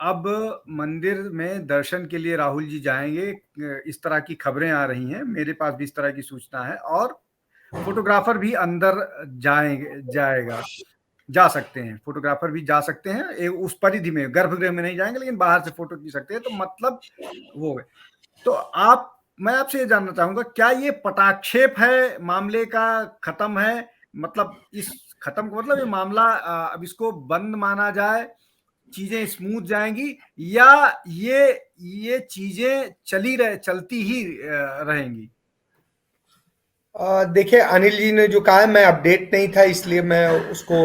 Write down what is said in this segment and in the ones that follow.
अब मंदिर में दर्शन के लिए राहुल जी जाएँगे, इस तरह की खबरें आ रही हैं, मेरे पास भी इस तरह की सूचना है और फ़ोटोग्राफ़र भी अंदर जाएगा, जा सकते हैं, फ़ोटोग्राफ़र भी जा सकते हैं, उस परिधि में, गर्भगृह में नहीं जाएँगे लेकिन बाहर से फ़ोटो खींच सकते हैं, तो मतलब वो है। तो मैं आपसे ये जानना चाहूँगा, क्या ये पटाक्षेप है, मामले का खत्म है? मतलब इस खत्म का मतलब ये मामला अब इसको बंद माना जाए, चीज़ें स्मूथ जाएँगी या ये चीज़ें चलती ही रहेंगी? देखिए अनिल जी ने जो कहा है, मैं अपडेट नहीं था इसलिए मैं उसको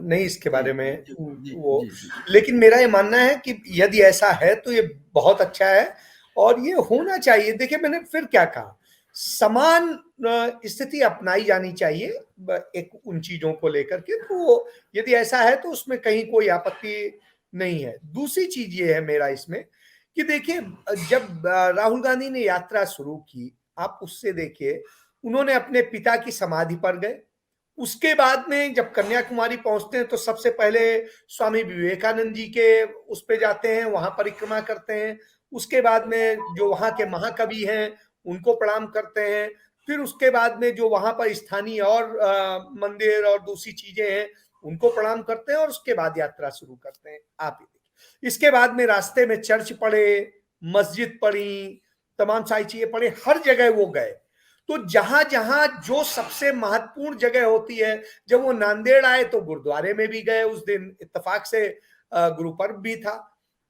नहीं इसके जी, बारे में जी, वो, जी, जी। लेकिन मेरा ये मानना है कि यदि ऐसा है तो ये बहुत अच्छा है और ये होना चाहिए। देखिए मैंने फिर क्या कहा, समान स्थिति अपनाई जानी चाहिए एक उन चीजों को लेकर के, तो यदि ऐसा है तो उसमें कहीं कोई आपत्ति नहीं है। दूसरी चीज ये है मेरा इसमें कि देखिए, जब राहुल गांधी ने यात्रा शुरू की, आप उससे देखिए, उन्होंने अपने पिता की समाधि पर गए, उसके बाद में जब कन्याकुमारी पहुंचते हैं तो सबसे पहले स्वामी विवेकानंद जी के उस पे जाते हैं, वहां परिक्रमा करते हैं, उसके बाद में जो वहां के महाकवि हैं उनको प्रणाम करते हैं, फिर उसके बाद में जो वहां पर स्थानीय और मंदिर और दूसरी चीजें हैं उनको प्रणाम करते हैं और उसके बाद यात्रा शुरू करते हैं। आप इसके बाद में रास्ते में चर्च पड़े, मस्जिद पड़ी, तमाम सारी चीजें पड़ी, हर जगह वो गए। तो जहां जहां जो सबसे महत्वपूर्ण जगह होती है, जब वो नांदेड़ आए तो गुरुद्वारे में भी गए, उस दिन इत्तेफाक से गुरु पर्व भी था।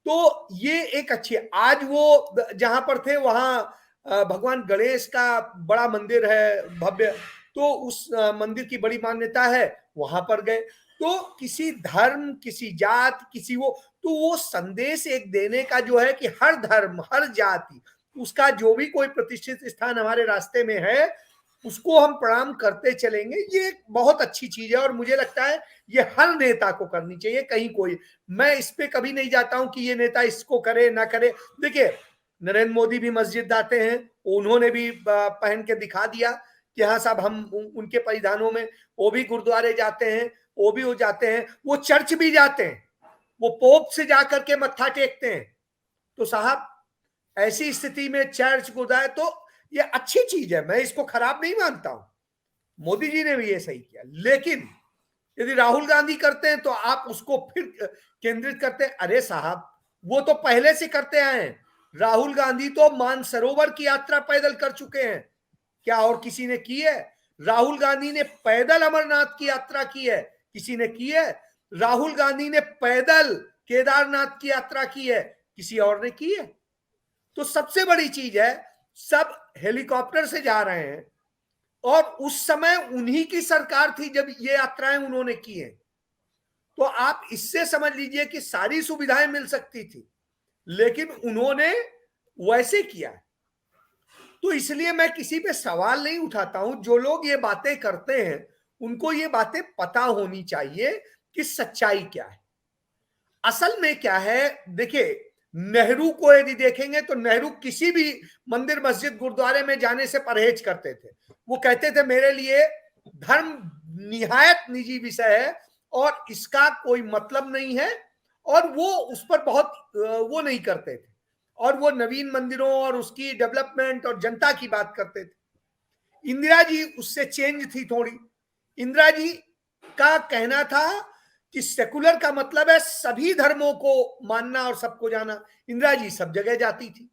तो ये एक अच्छी, आज वो जहां पर थे वहां भगवान गणेश का बड़ा मंदिर है, भव्य, तो उस मंदिर की बड़ी मान्यता है, वहां पर गए। तो किसी धर्म, किसी जात, किसी वो संदेश एक देने का जो है कि हर धर्म, हर जाति, उसका जो भी कोई प्रतिष्ठित स्थान हमारे रास्ते में है उसको हम प्रणाम करते चलेंगे, ये एक बहुत अच्छी चीज है और मुझे लगता है ये हर नेता को करनी चाहिए। कहीं कोई, मैं इस पे कभी नहीं जाता हूं कि ये नेता इसको करे ना करे। देखिए नरेंद्र मोदी भी मस्जिद आते हैं, उन्होंने भी पहन के दिखा दिया कि हाँ साहब हम उनके परिधानों में, वो भी गुरुद्वारे जाते हैं, वो भी हो जाते हैं, वो चर्च भी जाते हैं, वो पोप से जाकर के मत्था टेकते हैं। तो साहब ऐसी स्थिति में चर्च गुरुद्वारा, तो ये अच्छी चीज है, मैं इसको खराब नहीं मानता हूं, मोदी जी ने भी ये सही किया। लेकिन यदि राहुल गांधी करते हैं तो आप उसको फिर केंद्रित करते हैं। अरे साहब वो तो पहले से करते आए हैं, राहुल गांधी तो मानसरोवर की यात्रा पैदल कर चुके हैं, क्या और किसी ने की है? राहुल गांधी ने पैदल अमरनाथ की यात्रा की है, किसी ने की है? राहुल गांधी ने पैदल केदारनाथ की यात्रा की है, किसी और ने की है? तो सबसे बड़ी चीज है, सब हेलीकॉप्टर से जा रहे हैं और उस समय उन्हीं की सरकार थी जब ये यात्राएं उन्होंने की हैं। तो आप इससे समझ लीजिए कि सारी सुविधाएं मिल सकती थी, लेकिन उन्होंने वैसे किया। तो इसलिए मैं किसी पे सवाल नहीं उठाता हूं, जो लोग ये बातें करते हैं उनको ये बातें पता होनी चाहिए कि सच्चाई क्या है, असल में क्या है। देखिए नेहरू को यदि देखेंगे तो नेहरू किसी भी मंदिर, मस्जिद, गुरुद्वारे में जाने से परहेज करते थे। वो कहते थे मेरे लिए धर्म निहायत निजी विषय है और इसका कोई मतलब नहीं है, और वो उस पर बहुत वो नहीं करते थे, और वो नवीन मंदिरों और उसकी डेवलपमेंट और जनता की बात करते थे। इंदिरा जी उससे चेंज थी थोड़ी। इंदिरा जी का कहना था कि सेकुलर का मतलब है सभी धर्मों को मानना और सबको जाना। इंदिरा जी सब जगह जाती थी।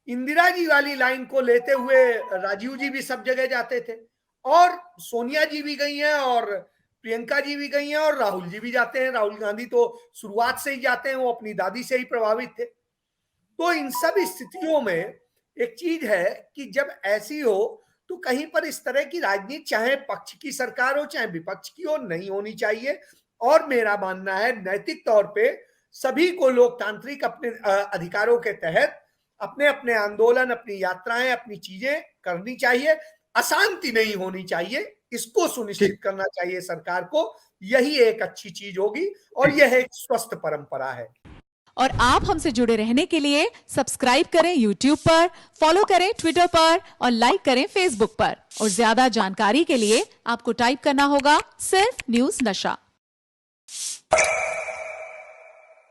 इंदिरा जी वाली लाइन को लेते हुए राजीव जी भी सब जगह जाते थे, और सोनिया जी भी गई हैं और प्रियंका जी भी गई हैं और राहुल जी भी जाते हैं। राहुल गांधी तो शुरुआत से ही जाते हैं, वो अपनी दादी से ही प्रभावित थे। तो इन सब स्थितियों में एक चीज है कि जब ऐसी हो तो कहीं पर इस तरह की राजनीति, चाहे पक्ष की सरकार हो चाहे विपक्ष की हो, नहीं होनी चाहिए। और मेरा मानना है नैतिक तौर पे सभी को लोकतांत्रिक अपने अधिकारों के तहत अपने अपने आंदोलन, अपनी यात्राएं, अपनी चीजें करनी चाहिए। अशांति नहीं होनी चाहिए, इसको सुनिश्चित ठीक, करना चाहिए सरकार को। यही एक अच्छी चीज होगी और ठीक। यह एक स्वस्थ परंपरा है। और आप हमसे जुड़े रहने के लिए सब्सक्राइब करें YouTube पर, फॉलो करें Twitter पर और लाइक करें Facebook पर। और ज्यादा जानकारी के लिए आपको टाइप करना होगा सिर्फ न्यूज नशा।